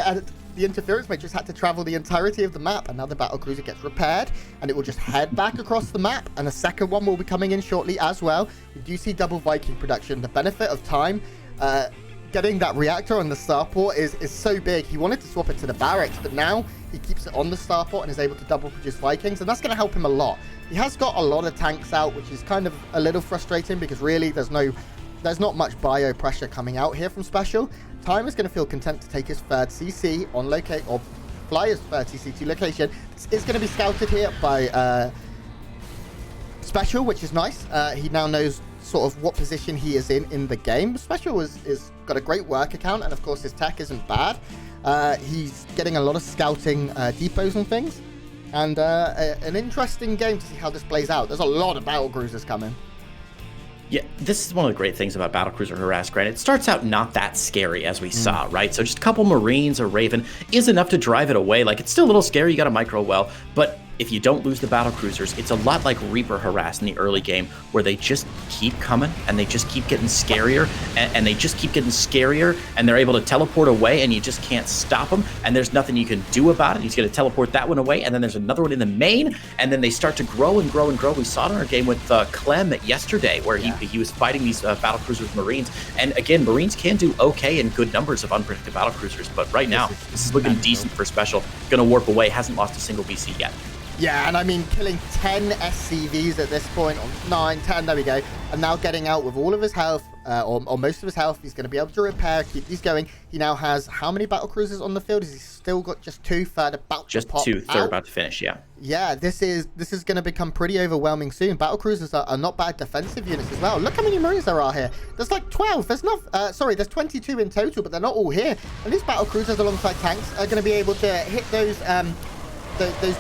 the interference matrix had to travel the entirety of the map, and now the battlecruiser gets repaired, and it will just head back across the map, and a second one will be coming in shortly as well. We do see double Viking production. The benefit of Time getting that reactor on the starport is so big. He wanted to swap it to the barracks, but now he keeps it on the starport and is able to double produce Vikings, and that's going to help him a lot. He has got a lot of tanks out, which is kind of a little frustrating, because really there's not much bio pressure coming out here from SpeCial. Time is going to feel content to take his third CC on locate, or fly his 30 C2 location. This is going to be scouted here by SpeCial, which is nice. He now knows sort of what position he is in the game. SpeCial is got a great work account, and of course his tech isn't bad. He's getting a lot of scouting depots and things, and an interesting game to see how this plays out. There's a lot of battle cruisers coming. Yeah, this is one of the great things about Battlecruiser Harass, Grant. It starts out not that scary, as we saw, right? So just a couple Marines, a Raven, is enough to drive it away. Like, it's still a little scary, you got a micro well, but if you don't lose the Battlecruisers, it's a lot like Reaper Harass in the early game, where they just keep coming, and they just keep getting scarier, and they just keep getting scarier, and they're able to teleport away, and you just can't stop them, and there's nothing you can do about it. He's going to teleport that one away, and then there's another one in the main, and then they start to grow and grow and grow. We saw it in our game with Clem yesterday, where he was fighting these Battlecruisers Marines, and again, Marines can do okay in good numbers of unpredicted Battlecruisers, but right now, this is looking decent for SpeCial. Going to warp away, hasn't lost a single BC yet. Yeah, and I mean, killing 10 SCVs at this point, or 9, 10, there we go, and now getting out with all of his health, or most of his health. He's going to be able to repair, keep these going. He now has how many battle cruisers on the field? Has he still got just 2, third about just to pop 2, third out? about to finish, yeah. Yeah, this is going to become pretty overwhelming soon. Battle cruisers are not bad defensive units as well. Look how many Marines there are here. There's like 12. There's not, there's 22 in total, but they're not all here. And these battle cruisers alongside tanks are going to be able to hit those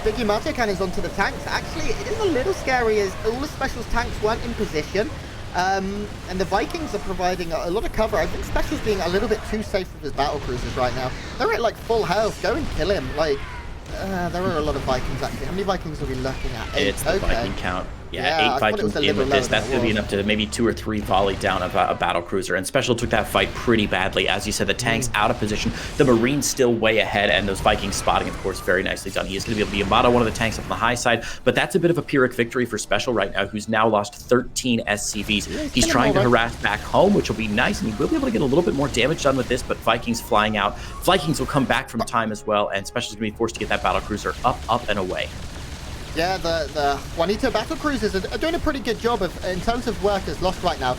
big Yamato cannons onto the tanks. Actually, it is a little scary as all the SpeCial's tanks weren't in position. And the Vikings are providing a lot of cover. I think SpeCial's being a little bit too safe with his battle cruisers right now. They're at like full health. Go and kill him. Like, there are a lot of Vikings actually. How many Vikings are we looking at? 8. It's the Viking count. Yeah, 8 Vikings in with this. That's going to be enough to maybe 2 or 3 volley down a battle cruiser. And SpeCial took that fight pretty badly. As you said, the tank's out of position. The Marines still way ahead, and those Vikings spotting, of course, very nicely done. He is going to be able to Yamato one of the tanks up on the high side, but that's a bit of a Pyrrhic victory for SpeCial right now, who's now lost 13 SCVs. He's trying to harass back home, which will be nice, and he will be able to get a little bit more damage done with this, but Vikings flying out. Vikings will come back from time as well, and SpeCial's going to be forced to get that battle cruiser up, and away. Yeah, the Juanito battle cruisers are doing a pretty good job in terms of workers lost right now.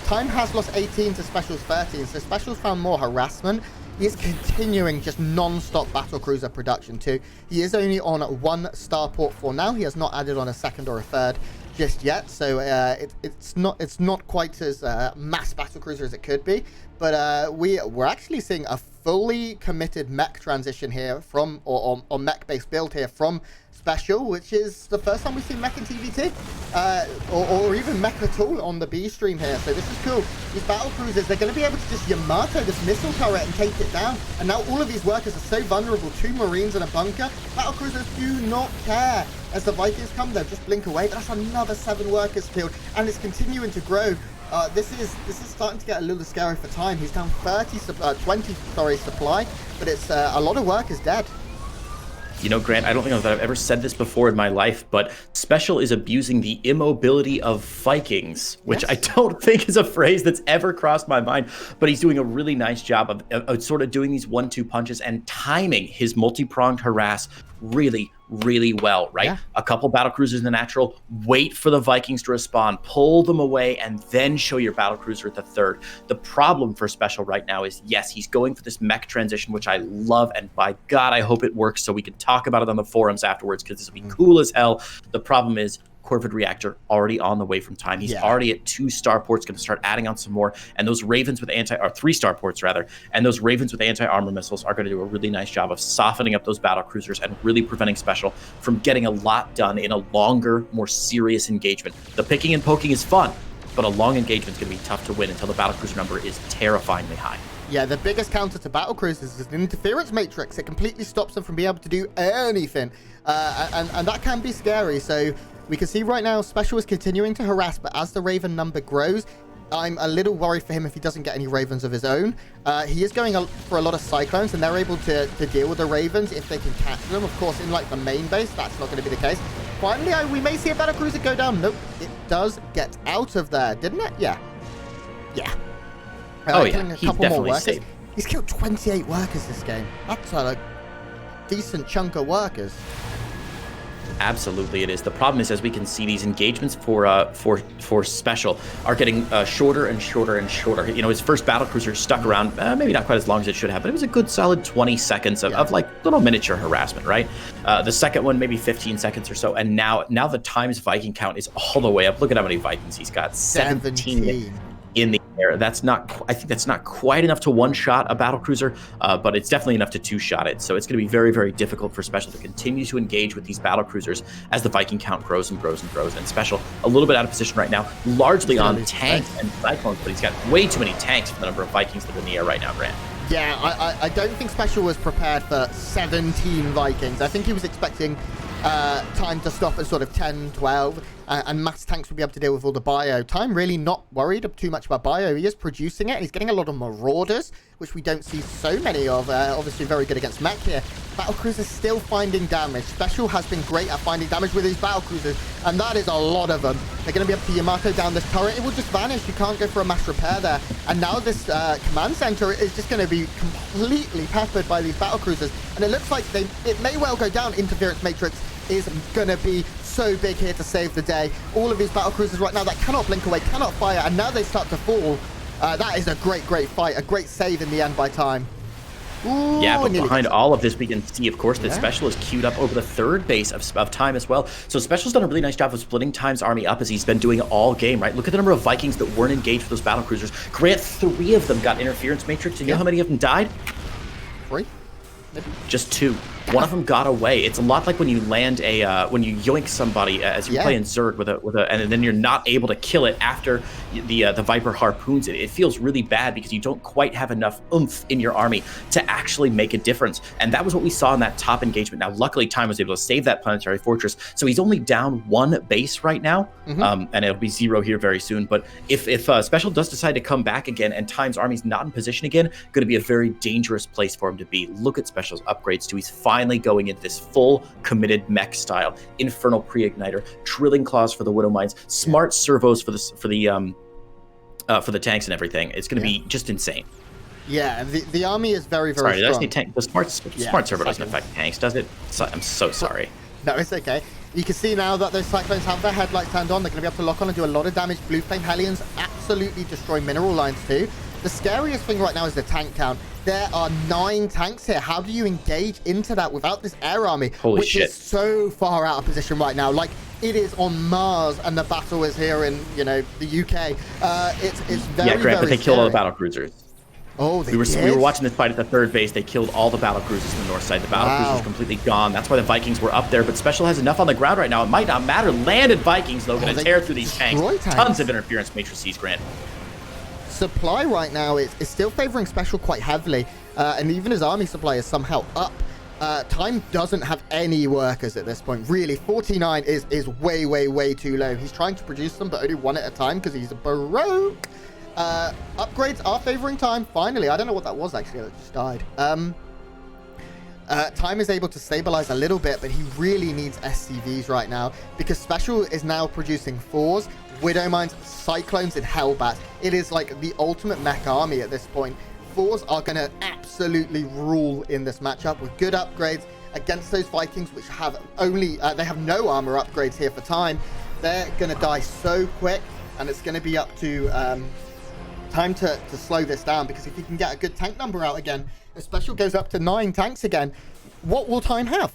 Time has lost 18 to SpeCial's 13, so SpeCial's found more harassment. He is continuing just non-stop battle cruiser production too. He is only on 1 starport for now. He has not added on a second or a third just yet, so it's not quite as mass battle cruiser as it could be. But we're actually seeing a fully committed mech transition here from, or mech-based build here from SpeCial, which is the first time we've seen mech in TVT, or even mech at all on the B stream here. So this is cool. These battle cruisers, they're going to be able to just Yamato this missile turret and take it down. And now all of these workers are so vulnerable. 2 Marines in a bunker. Battle cruisers do not care. As the Vikings come, they'll just blink away. But that's another 7 workers killed, and it's continuing to grow. This is starting to get a little scary for time. He's down 20 supply, but it's a lot of workers dead. You know, Grant, I don't think I've ever said this before in my life, but SpeCial is abusing the immobility of Vikings, which I don't think is a phrase that's ever crossed my mind, but he's doing a really nice job of sort of doing these 1-2 punches and timing his multi-pronged harass really, really well, right? Yeah. A couple battle cruisers in the natural, wait for the Vikings to respond, pull them away, and then show your battle cruiser at the third. The problem for SpeCial right now is, yes, he's going for this mech transition, which I love, and by God, I hope it works so we can talk about it on the forums afterwards, because this will be cool as hell. The problem is, Corvid Reactor already on the way from time. He's already at 2 starports, going to start adding on some more, and those Ravens with 3 starports rather, and those Ravens with anti-armor missiles are going to do a really nice job of softening up those battle cruisers and really preventing SpeCial from getting a lot done in a longer, more serious engagement. The picking and poking is fun, but a long engagement is going to be tough to win until the battle cruiser number is terrifyingly high. Yeah, the biggest counter to battle cruisers is an interference matrix. It completely stops them from being able to do anything, and that can be scary. So we can see right now SpeCial is continuing to harass, but as the Raven number grows, I'm a little worried for him if he doesn't get any Ravens of his own. He is going for a lot of Cyclones, and they're able to deal with the Ravens if they can catch them. Of course, in like the main base, that's not going to be the case. Finally, we may see a battle cruiser go down. Nope, it does get out of there, didn't it? Yeah. Oh yeah, a he's couple definitely more workers. safe. He's killed 28 workers this game. That's a decent chunk of workers. Absolutely, it is. The problem is, as we can see, these engagements for SpeCial are getting shorter and shorter and shorter. You know, his first battlecruiser stuck around, maybe not quite as long as it should have, but it was a good solid 20 seconds of like little miniature harassment, right? The second one, maybe 15 seconds or so, and now the times Viking count is all the way up. Look at how many Vikings he's got. 17 in the air. That's not. I think that's not quite enough to one-shot a battlecruiser, but it's definitely enough to two-shot it. So it's going to be very, very difficult for SpeCial to continue to engage with these battlecruisers as the Viking count grows and grows and grows. And SpeCial a little bit out of position right now, largely on tanks and cyclones, but he's got way too many tanks for the number of Vikings that are in the air right now, Grant. Yeah, I don't think SpeCial was prepared for 17 Vikings. I think he was expecting time to stop at sort of 10, 12, and mass tanks would be able to deal with all the bio. Time really not worried too much about bio. He is producing it. He's getting a lot of marauders, which we don't see so many of. Obviously very good against mech here. Battlecruisers still finding damage. SpeCial has been great at finding damage with his battlecruisers, and that is a lot of them. They're going to be able to Yamato down this turret. It will just vanish. You can't go for a mass repair there. And now this command center is just going to be completely peppered by these battlecruisers. And it looks like it may well go down. Interference Matrix is going to be so big here to save the day. All of these battlecruisers right now that cannot blink away, cannot fire, and now they start to fall. That is a great fight, a great save in the end by Time. Ooh, yeah, but behind all of this, we can see, of course, that SpeCial is queued up over the third base of Time as well. So SpeCial's done a really nice job of splitting Time's army up as he's been doing all game, right? Look at the number of Vikings that weren't engaged with those battlecruisers. Grant, 3 of them got Interference Matrix, and you know how many of them died? 3? Maybe? Just 2. One of them got away. It's a lot like when you land when you yoink somebody as you're playing Zerg with a, and then you're not able to kill it after the Viper harpoons it. It feels really bad because you don't quite have enough oomph in your army to actually make a difference. And that was what we saw in that top engagement. Now, luckily, Time was able to save that planetary fortress, so he's only down 1 base right now, and it'll be 0 here very soon. But if SpeCial does decide to come back again and Time's army's not in position again, going to be a very dangerous place for him to be. Look at SpeCial's upgrades too. He's finally going into this full committed mech style, Infernal Pre-Igniter, Drilling Claws for the Widow Mines, smart servos for the tanks and everything. It's going to be just insane. Yeah, the army is very, very strong. Sorry, tank. The smart servo doesn't affect tanks, does it? I'm so sorry. No, it's okay. You can see now that those Cyclones have their headlights turned on. They're going to be able to lock on and do a lot of damage. Blue Flame Hellions absolutely destroy mineral lines too. The scariest thing right now is the tank count. There are 9 tanks here. How do you engage into that without this air army? Holy which shit. is so far out of position right now. Like, it is on Mars and the battle is here in, you know, the UK. It's very, yeah, Grant, but they killed all the scary. battlecruisers. Oh, we were watching this fight at the third base. They killed all the battlecruisers on the north side. The battlecruisers completely gone. That's why the Vikings were up there. But SpeCial has enough on the ground right now. It might not matter. Landed Vikings, though, going to tear through these tanks. Tons of interference matrices, Grant. Supply right now is still favoring SpeCial quite heavily. And even his army supply is somehow up. Time doesn't have any workers at this point. Really, 49 is way, way too low. He's trying to produce them, but only 1 at a time because he's baroque. Upgrades are favoring Time. Finally, I don't know what that was actually. That just died. Time is able to stabilize a little bit, but he really needs SCVs right now because SpeCial is now producing 4s, Widow Mines, Cyclones, and Hellbats. It is like the ultimate mech army at this point. 4s are going to absolutely rule in this matchup with good upgrades against those Vikings, which have only they have no armor upgrades here for Time. They're going to die so quick, and it's going to be up to Time to slow this down, because if he can get a good tank number out again, the SpeCial goes up to 9 tanks again, what will Time have?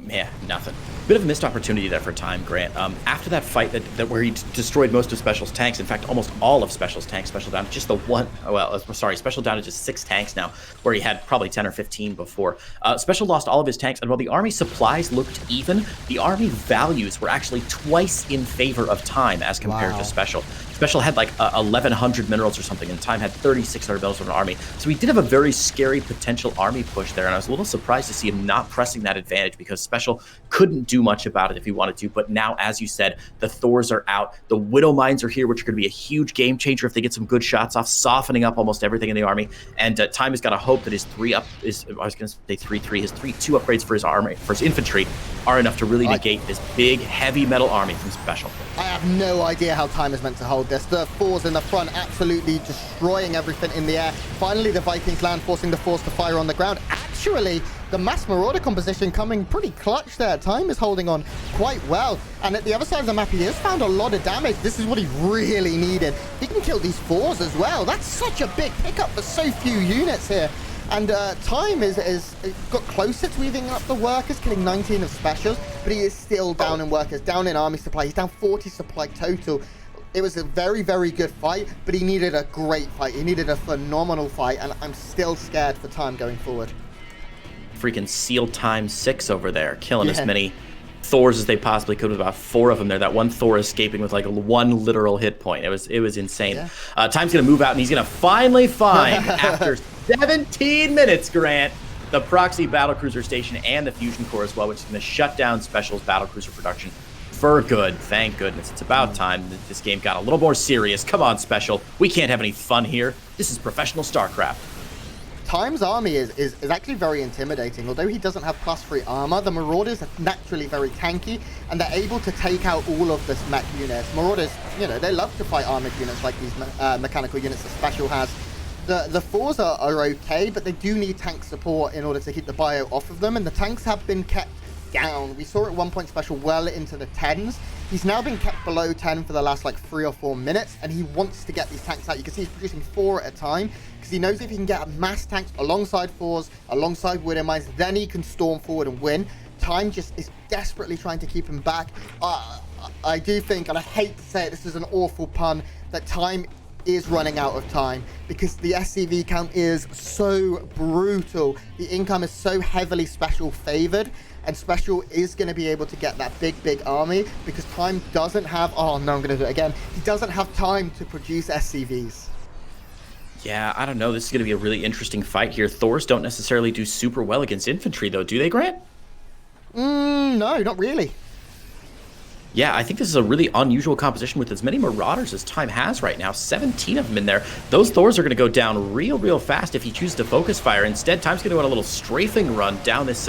Yeah, nothing. Bit of a missed opportunity there for Time, Grant. After that fight where he destroyed most of SpeCial's tanks, in fact, almost all of SpeCial's tanks, SpeCial down to just the one. SpeCial down to just 6 tanks now, where he had probably 10 or 15 before. SpeCial lost all of his tanks, and while the army supplies looked even, the army values were actually twice in favor of Time as compared to SpeCial. SpeCial had like 1,100 minerals or something, and Time had 3,600 minerals from an army. So he did have a very scary potential army push there, and I was a little surprised to see him not pressing that advantage, because SpeCial couldn't do much about it if he wanted to. But now, as you said, the Thors are out. The Widow Mines are here, which are going to be a huge game changer if they get some good shots off, softening up almost everything in the army. And Time has got to hope that his 2 upgrades for his army, for his infantry, are enough to really negate this big, heavy metal army from SpeCial. I have no idea how Time is meant to hold this. The 4s in the front absolutely destroying everything in the air. Finally, the Vikings land, forcing the 4s to fire on the ground. Actually, the mass marauder composition coming pretty clutch there. Time is holding on quite well. And at the other side of the map, he has found a lot of damage. This is what he really needed. He can kill these 4s as well. That's such a big pickup for so few units here. And Time is got closer to weaving up the workers, killing 19 of specials, but he is still down in workers, down in army supply. He's down 40 supply total. It was a very, very good fight, but he needed a great fight. He needed a phenomenal fight, and I'm still scared for Time going forward. Freaking SEAL times 6 over there, killing as many Thors as they possibly could, with about 4 of them there. That one Thor escaping with like 1 literal hit point. It was insane. Yeah. Time's gonna move out, and he's gonna finally find after 17 minutes, Grant, the proxy battlecruiser station and the fusion core as well, which is gonna shut down Special's battlecruiser production for good. Thank goodness. It's about time that this game got a little more serious. Come on, Special. We can't have any fun here. This is professional StarCraft. Time's army is actually very intimidating. Although he doesn't have +3 armor, the Marauders are naturally very tanky, and they're able to take out all of this mech units. Marauders, you know, they love to fight armored units like these mechanical units that Special has. The 4s are okay, but they do need tank support in order to keep the bio off of them, and the tanks have been kept down. We saw at one point Special well into the 10s. He's now been kept below 10 for the last like 3 or 4 minutes, and he wants to get these tanks out. You can see he's producing 4 at a time, because he knows if he can get mass tanks alongside 4s, alongside Widow Mines, then he can storm forward and win. Time just is desperately trying to keep him back. I do think, and I hate to say it, this is an awful pun, that Time is running out of time, because the SCV count is so brutal. The income is so heavily Special favored, and Special is going to be able to get that big army, because Time doesn't have, oh no, I'm going to do it again, he doesn't have time to produce SCVs. Yeah, I don't know. This is going to be a really interesting fight here. Thors don't necessarily do super well against infantry, though, do they, Grant? No, not really. Yeah, I think this is a really unusual composition with as many Marauders as Time has right now. 17 of them in there. Those Thors are going to go down real fast if he chooses to focus fire. Instead, Time's going to go on a little strafing run down this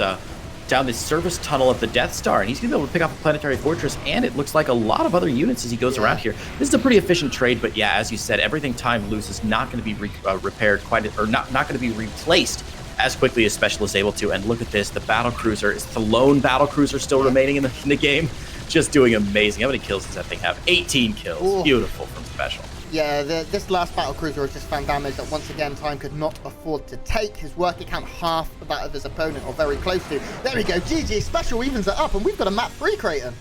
service tunnel of the Death Star, and he's going to be able to pick off a planetary fortress, and it looks like a lot of other units as he goes around here. This is a pretty efficient trade, but yeah, as you said, everything Time loses is not going to be repaired not going to be replaced as quickly as Special is able to. And look at this, the battlecruiser is the lone battlecruiser still remaining in the game, just doing amazing. How many kills does that thing have? 18 kills. Ooh. Beautiful from Special. Yeah, this last battlecruiser has just found damage that once again Time could not afford to take. His worker count half that of his opponent, or very close to. There we go, GG, Special evens it up, and we've got a map 3, Creighton.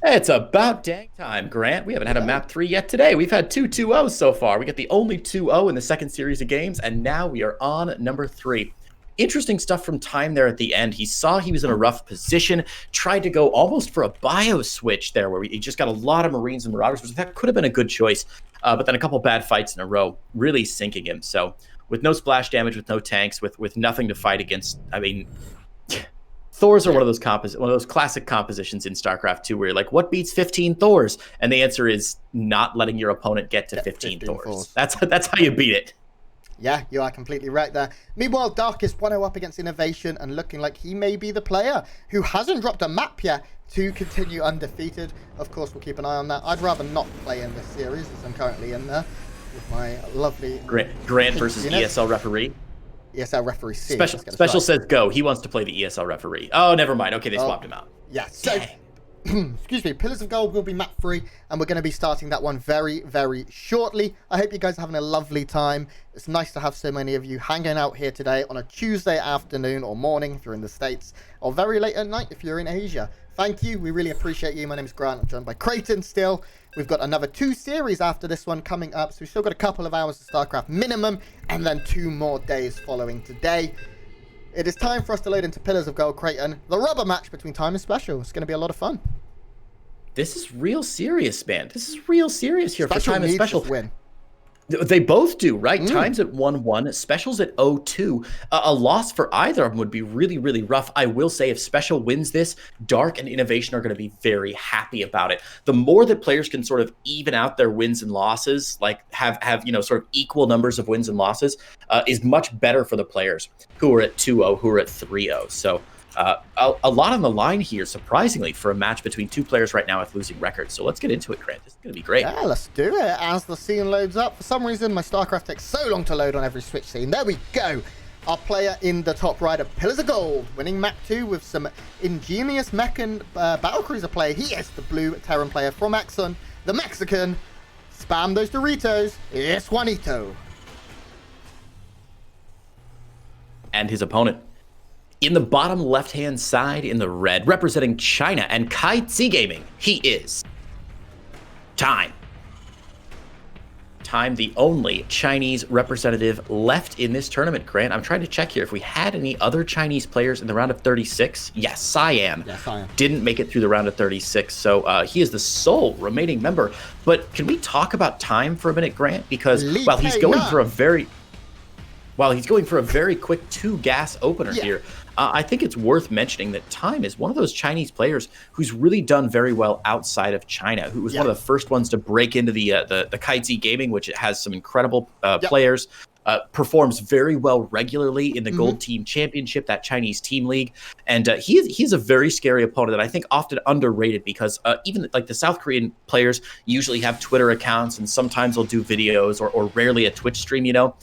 It's about dang time, Grant. We haven't had a map 3 yet today. We've had 2 2-0s so far. We got the only 2-0 in the second series of games, and now we are on number 3. Interesting stuff from Time there at the end. He saw he was in a rough position, tried to go almost for a bio switch there, where he just got a lot of Marines and Marauders, which that could have been a good choice. But then a couple bad fights in a row, really sinking him. So with no splash damage, with no tanks, with nothing to fight against, I mean, Thors are one of those classic compositions in StarCraft 2 where you're like, what beats 15 Thors? And the answer is not letting your opponent get to 15 Thors. That's how you beat it. Yeah, you are completely right there. Meanwhile, Dark is 1-0 up against Innovation and looking like he may be the player who hasn't dropped a map yet to continue undefeated. Of course, we'll keep an eye on that. I'd rather not play in this series as I'm currently in there with my lovely... Grant versus ESL referee. ESL referee C. Special says go. He wants to play the ESL referee. Oh, never mind. Okay, they swapped him out. Yeah, so... excuse me, Pillars of Gold will be map 3, and we're going to be starting that one very shortly. I hope you guys are having a lovely time. It's nice to have so many of you hanging out here today on a Tuesday afternoon or morning if you're in the States, or very late at night if you're in Asia. Thank you, we really appreciate you. My name is Grant, I'm joined by Creighton still. We've got another 2 series after this one coming up, so we've still got a couple of hours of StarCraft minimum, and then 2 more days following today. It is time for us to load into Pillars of Gold, Creighton. The rubber match between Time and Special. It's going to be a lot of fun. This is real serious, man. This is real serious here Special for Time and Special. Win. They both do, right? Time's at 1-1, Special's at 0-2. A loss for either of them would be really rough. I will say if Special wins this, Dark and Innovation are going to be very happy about it. The more that players can sort of even out their wins and losses, like have sort of equal numbers of wins and losses, is much better for the players who are at 2-0, who are at 3-0. So a lot on the line here, surprisingly, for a match between 2 players right now with losing records. So let's get into it, Grant. This is going to be great. Yeah, let's do it. As the scene loads up, for some reason, my StarCraft takes so long to load on every Switch scene. There we go. our player in the top right of Pillars of Gold, winning map 2 with some ingenious mech and battlecruiser play. He is the blue Terran player from Exxon, the Mexican. Spam those Doritos. It's Juanito. And his opponent in the bottom left-hand side in the red, representing China and Katowice Gaming, he is Time. Time, the only Chinese representative left in this tournament. Grant, I'm trying to check here if we had any other Chinese players in the round of 36. Yes, Siam didn't make it through the round of 36, so he is the sole remaining member. But can we talk about Time for a minute, Grant? Because while he's going for a very quick 2 gas opener here, I think it's worth mentioning that Time is one of those Chinese players who's really done very well outside of China, who was one of the first ones to break into the Katowice Gaming, which has some incredible players. Performs very well regularly in the Gold Team Championship, that Chinese team league. And he's a very scary opponent that I think often underrated, because even like the South Korean players usually have Twitter accounts and sometimes they'll do videos or rarely a Twitch stream, you know.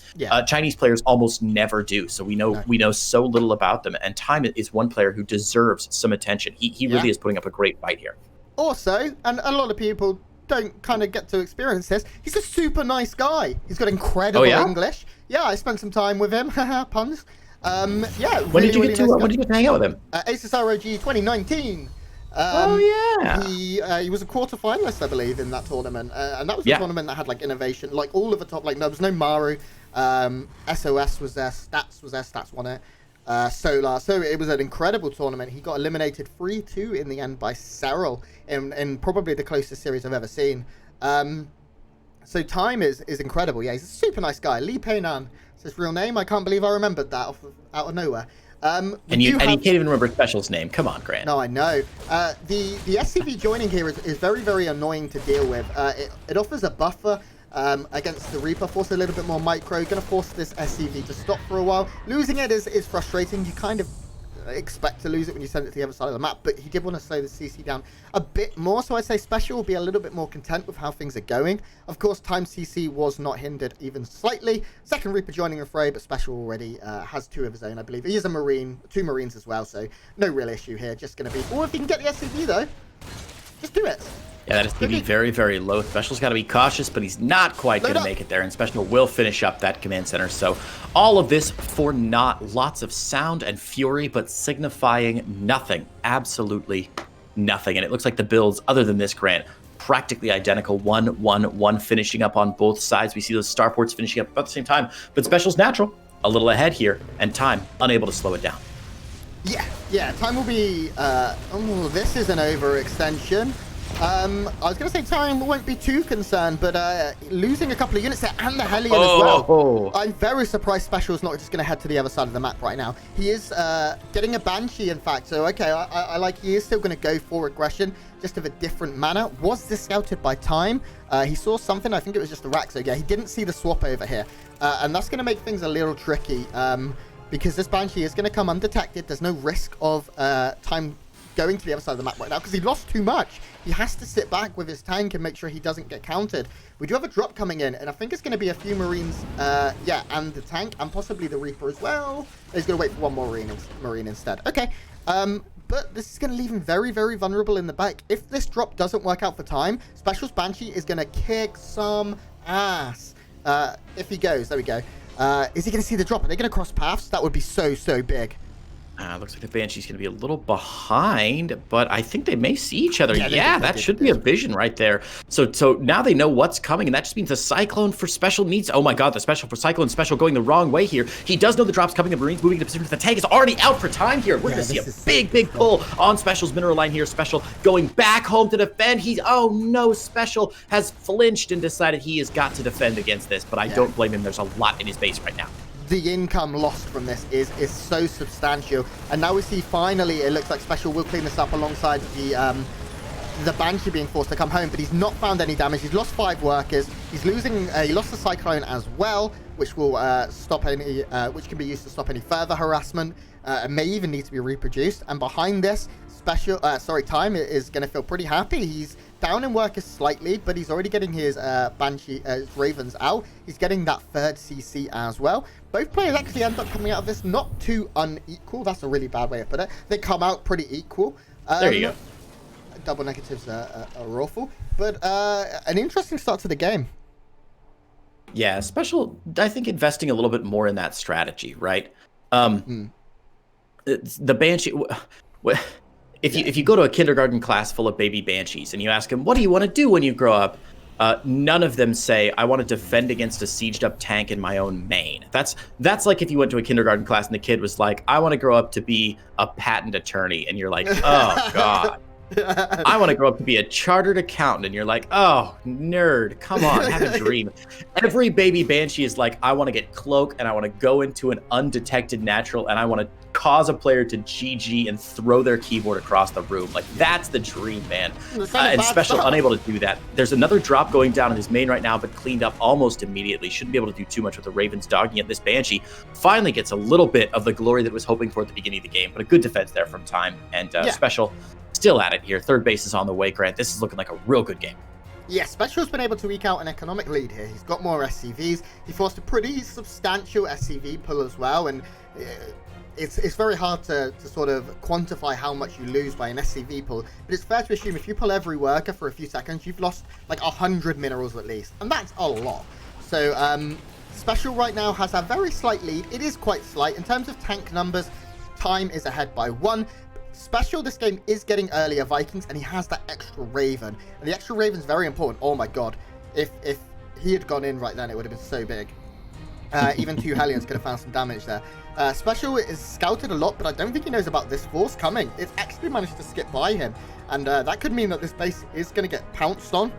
Chinese players almost never do. So we know so little about them. And Time is one player who deserves some attention. He really is putting up a great fight here. Also, and a lot of people don't kind of get to experience this, he's a super nice guy. He's got incredible English. Yeah, I spent some time with him. Puns. When did you get to hang out with him? Aces ROG 2019. He was a quarterfinalist, I believe, in that tournament, and that was a tournament that had like innovation, like all of the top. Like there was no Maru, SOS was there, Stats won it, Solar. So it was an incredible tournament. He got eliminated 3-2 in the end by Cyril in probably the closest series I've ever seen. So Time is incredible. Yeah, he's a super nice guy. Lee Peinan is his real name. I can't believe I remembered that out of nowhere. And you can't even remember SpeCial's name. Come on, Grant. No, I know. The SCV joining here is very, very annoying to deal with. It offers a buffer against the Reaper, force a little bit more micro. Going to force this SCV to stop for a while. Losing it is frustrating. You kind of expect to lose it when you send it to the other side of the map, but he did want to slow the CC down a bit more, so I'd say SpeCial will be a little bit more content with how things are going. Of course, Time CC was not hindered even slightly. Second Reaper joining the fray, but SpeCial already has 2 of his own, I believe. He is a Marine, 2 Marines as well, so no real issue here. Just going to be, or if he can get the SCV though, just do it. Yeah, that is going to be very, very low. SpeCial's got to be cautious, but he's not quite going to make it there, and SpeCial will finish up that command center. So all of this for not lots of sound and fury, but signifying nothing, absolutely nothing. And it looks like the builds, other than this, Grant, practically identical, 1-1-1 finishing up on both sides. We see those starports finishing up about the same time, but SpeCial's natural, a little ahead here, and Time unable to slow it down. Yeah, Time will be, this is an overextension. I was going to say Time won't be too concerned, but losing a couple of units there and the Hellion as well. I'm very surprised SpeCial's not just going to head to the other side of the map right now. He is getting a Banshee, in fact, so okay, I like he is still going to go for aggression, just of a different manner. Was this scouted by Time? He saw something, I think it was just a rack, so yeah, he didn't see the swap over here, and that's going to make things a little tricky, because this Banshee is going to come undetected. There's no risk of Time going to the other side of the map right now because he lost too much. He has to sit back with his tank and make sure he doesn't get countered. We do have a drop coming in, and I think it's going to be a few Marines, and the tank, and possibly the Reaper as well. He's going to wait for one more Marine instead. Okay, but this is going to leave him very, very vulnerable in the back. If this drop doesn't work out for Time, SpeCial's Banshee is going to kick some ass. If he goes, there we go. Is he going to see the drop? Are they going to cross paths? That would be so, so big. Looks like the Banshee's going to be a little behind, but I think they may see each other. Yeah, that should be a vision right there. So now they know what's coming, and that just means the Cyclone for SpeCial needs... Oh my god, the Special for Cyclone SpeCial going the wrong way here. He does know the drop's coming, and Marines moving into position. The tank is already out for Time here. We're going to see a big pull on SpeCial's mineral line here. SpeCial going back home to defend. Oh no, SpeCial has flinched and decided he has got to defend against this, but I don't blame him. There's a lot in his base right now. The income lost from this is so substantial, and now we see finally it looks like SpeCial will clean this up alongside the Banshee being forced to come home, but he's not found any damage. He's lost 5 workers. He's losing. He lost the Cyclone as well, which will stop any, which can be used to stop any further harassment. It may even need to be reproduced. And behind this, Time is going to feel pretty happy. He's down in workers slightly, but he's already getting his Ravens out. He's getting that third CC as well. Both players actually end up coming out of this not too unequal. That's a really bad way to put it. They come out pretty equal. There you go. Double negatives are awful, but an interesting start to the game. Yeah, SpeCial, I think, investing a little bit more in that strategy, right? The Banshee... If you go to a kindergarten class full of baby banshees and you ask them, what do you want to do when you grow up? None of them say, I want to defend against a sieged up tank in my own main. That's like if you went to a kindergarten class and the kid was like, I want to grow up to be a patent attorney. And you're like, oh, God. I want to grow up to be a chartered accountant. And you're like, oh, nerd, come on, have a dream. Every baby banshee is like, I want to get cloak and I want to go into an undetected natural and I want to cause a player to GG and throw their keyboard across the room. Like, that's the dream, man. And SpeCial unable to do that. There's another drop going down in his main right now, but cleaned up almost immediately. Shouldn't be able to do too much with the Ravens dogging it. This Banshee finally gets a little bit of the glory that it was hoping for at the beginning of the game, but a good defense there from Time. And SpeCial still at it here. Third base is on the way, Grant. This is looking like a real good game. Yeah, SpeCial's been able to eke out an economic lead here. He's got more SCVs. He forced a pretty substantial SCV pull as well, and it's very hard to sort of quantify how much you lose by an SCV pull, but it's fair to assume if you pull every worker for a few seconds, you've lost like 100 minerals at least, and that's a lot. So SpeCial right now has a very slight lead. It is quite slight. In terms of tank numbers, Time is ahead by 1. SpeCial this game is getting earlier Vikings, and he has that extra Raven, and the extra Raven's very important. Oh my god, if he had gone in right then, it would have been so big. Even 2 Hellions could have found some damage there. SpeCial is scouted a lot, but I don't think he knows about this force coming. It's actually managed to skip by him, and that could mean that this base is going to get pounced on.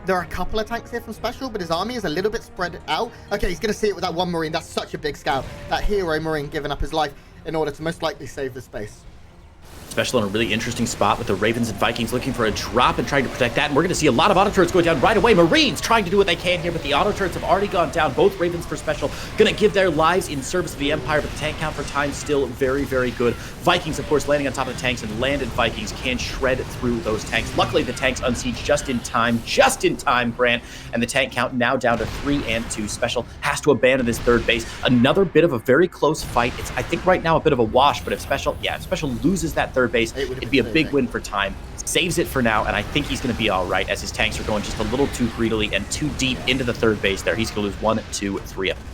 There are a couple of tanks here from SpeCial, but his army is a little bit spread out. Okay, he's going to see it with that 1 Marine. That's such a big scout. That hero Marine giving up his life in order to most likely save this base. SpeCial in a really interesting spot with the Ravens and Vikings looking for a drop and trying to protect that. And we're going to see a lot of auto turrets going down right away. Marines trying to do what they can here, but the auto turrets have already gone down. Both Ravens for SpeCial going to give their lives in service of the Empire, but the tank count for Time still very, very good. Vikings, of course, landing on top of the tanks, and landed Vikings can shred through those tanks. Luckily, the tanks unsiege just in time, Grant, and the tank count now down to 3 and 2. SpeCial has to abandon this third base. Another bit of a very close fight. It's, I think, right now a bit of a wash, but if SpeCial loses that third base, it'd be a big win for Time. Saves it for now, and I think he's going to be all right as his tanks are going just a little too greedily and too deep into the third base there. He's going to lose 1, 2, 3 of them.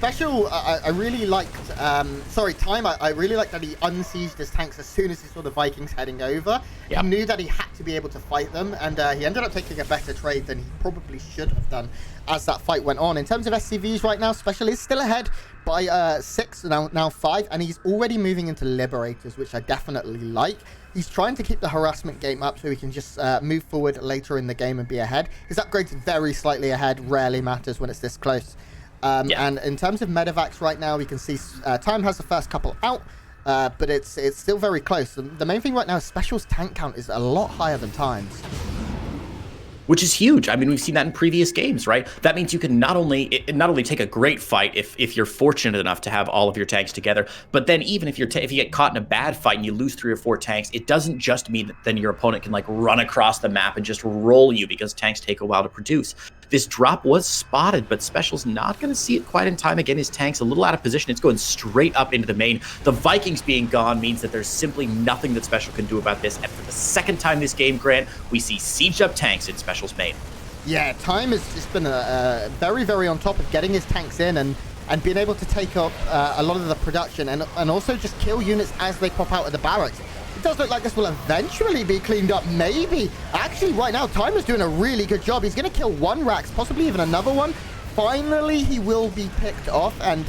SpeCial, I really liked, Time, I really liked that he unsieged his tanks as soon as he saw the Vikings heading over. Yep. He knew that he had to be able to fight them, and he ended up taking a better trade than he probably should have done as that fight went on. In terms of SCVs right now, SpeCial is still ahead by 6, now 5, and he's already moving into Liberators, which I definitely like. He's trying to keep the harassment game up so he can just move forward later in the game and be ahead. His upgrades very slightly ahead, rarely matters when it's this close. And in terms of medevacs right now, we can see Time has the first couple out, but it's still very close. The main thing right now is SpeCial's tank count is a lot higher than Time's. Which is huge. I mean, we've seen that in previous games, right? That means you can not only take a great fight if you're fortunate enough to have all of your tanks together, but then even if you get caught in a bad fight and you lose 3 or 4 tanks, it doesn't just mean that then your opponent can like run across the map and just roll you, because tanks take a while to produce. This drop was spotted, but SpeCial's not going to see it quite in time. Again, his tank's a little out of position. It's going straight up into the main. The Vikings being gone means that there's simply nothing that SpeCial can do about this. And for the second time this game, Grant, we see siege up tanks in SpeCial's main. Yeah, Time has just been very, very on top of getting his tanks in and being able to take up a lot of the production and also just kill units as they pop out of the barracks. It does look like this will eventually be cleaned up, maybe. Actually, right now, Time is doing a really good job. He's going to kill 1 Rax, possibly even another one. Finally, he will be picked off and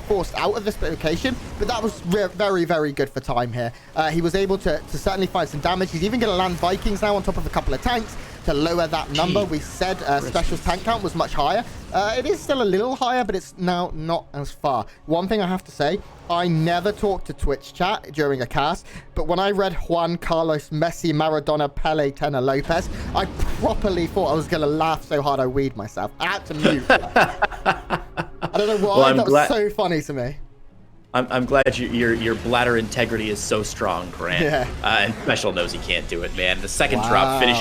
forced out of this location, but that was very, very good for Time here. He was able to certainly find some damage. He's even going to land Vikings now on top of a couple of tanks to lower that number. We said SpeCial's tank count was much higher. It is still a little higher, but it's now not as far. One thing I have to say, I never talk to Twitch chat during a cast, but when I read Juan Carlos Messi Maradona Pele Tena Lopez, I properly thought I was going to laugh so hard I weed myself. I had to mute. I don't know why, that was so funny to me. I'm glad your bladder integrity is so strong, Grant. Yeah. And SpeCial knows he can't do it, man. The second drop finishes